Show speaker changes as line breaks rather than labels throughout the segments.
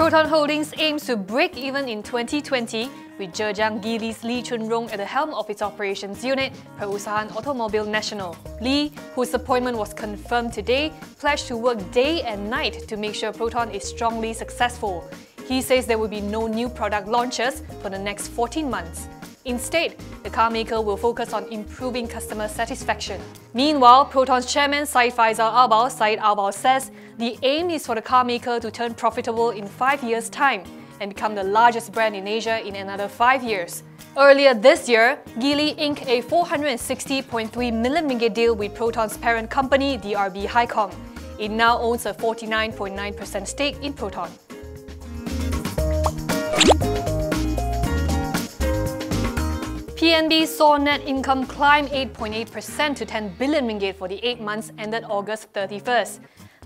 Proton Holdings aims to break even in 2020 with Zhejiang Geely's Lee Chunrong at the helm of its operations unit, Perusahaan Automobile Nasional. Lee, whose appointment was confirmed today, pledged to work day and night to make sure Proton is strongly successful. He says there will be no new product launches for the next 14 months. Instead, the car maker will focus on improving customer satisfaction. Meanwhile, Proton's chairman Syed Albao says the aim is for the car maker to turn profitable in 5 years' time and become the largest brand in Asia in another 5 years. Earlier this year, Geely inked a 460.3 million ringgit deal with Proton's parent company, DRB Hycom. It now owns a 49.9% stake in Proton. PNB saw net income climb 8.8% to 10 billion ringgit for the 8 months ended August 31st.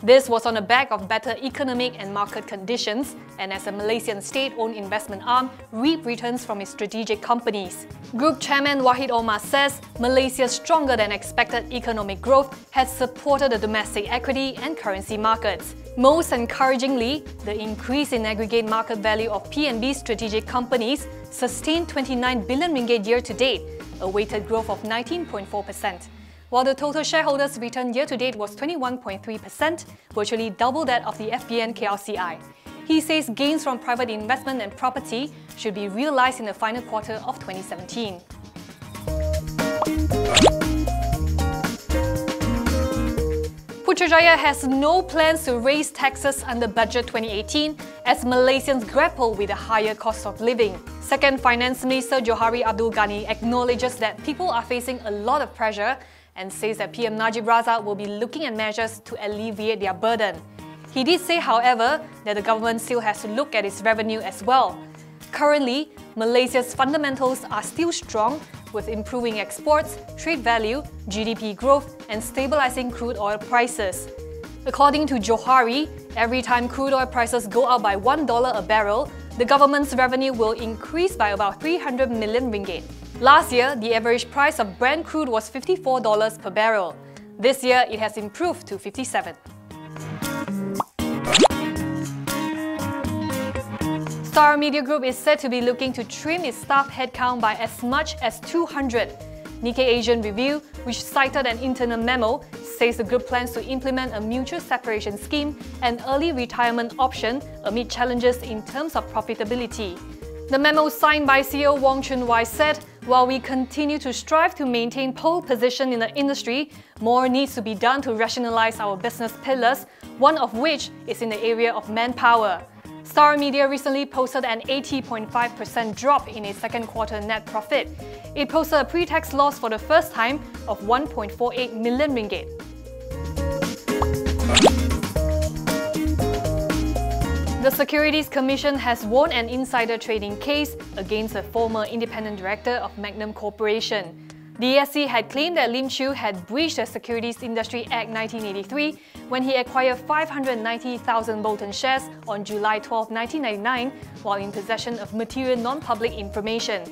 This was on the back of better economic and market conditions and as a Malaysian state-owned investment arm reaped returns from its strategic companies. Group Chairman Wahid Omar says Malaysia's stronger than expected economic growth has supported the domestic equity and currency markets. Most encouragingly, the increase in aggregate market value of PNB's strategic companies sustained 29 billion ringgit year-to-date, a weighted growth of 19.4%. While the total shareholders' return year-to-date was 21.3%, virtually double that of the FBN KLCI. He says gains from private investment and property should be realised in the final quarter of 2017. Putrajaya has no plans to raise taxes under Budget 2018 as Malaysians grapple with a higher cost of living. Second Finance Minister Johari Abdul Ghani acknowledges that people are facing a lot of pressure and says that PM Najib Razak will be looking at measures to alleviate their burden. He did say, however, that the government still has to look at its revenue as well. Currently, Malaysia's fundamentals are still strong, with improving exports, trade value, GDP growth, and stabilizing crude oil prices. According to Johari, every time crude oil prices go up by $1 a barrel, the government's revenue will increase by about 300 million ringgit. Last year, the average price of Brent crude was $54 per barrel. This year, it has improved to 57. Star Media Group is said to be looking to trim its staff headcount by as much as 200. Nikkei Asian Review, which cited an internal memo, says the group plans to implement a mutual separation scheme and early retirement option amid challenges in terms of profitability. The memo signed by CEO Wong Chun-wai said, while we continue to strive to maintain pole position in the industry, more needs to be done to rationalize our business pillars, one of which is in the area of manpower. Star Media recently posted an 80.5% drop in its second quarter net profit. It posted a pre-tax loss for the first time of 1.48 million ringgit. The Securities Commission has won an insider trading case against a former independent director of Magnum Corporation. The SC had claimed that Lim Chew had breached the Securities Industry Act 1983 when he acquired 590,000 Bolton shares on July 12, 1999, while in possession of material non-public information.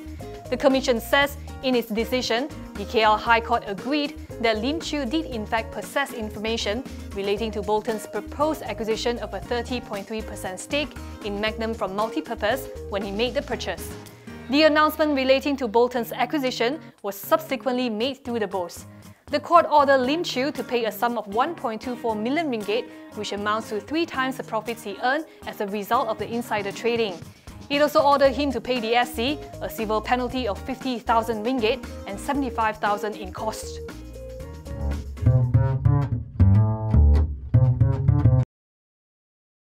The Commission says in its decision, the KL High Court agreed that Lim Chew did in fact possess information relating to Bolton's proposed acquisition of a 30.3% stake in Magnum from Multipurpose when he made the purchase. The announcement relating to Bolton's acquisition was subsequently made through the boss. The court ordered Lim Chew to pay a sum of 1.24 million ringgit, which amounts to 3 times the profits he earned as a result of the insider trading. It also ordered him to pay the SC a civil penalty of 50,000 ringgit and 75,000 in costs.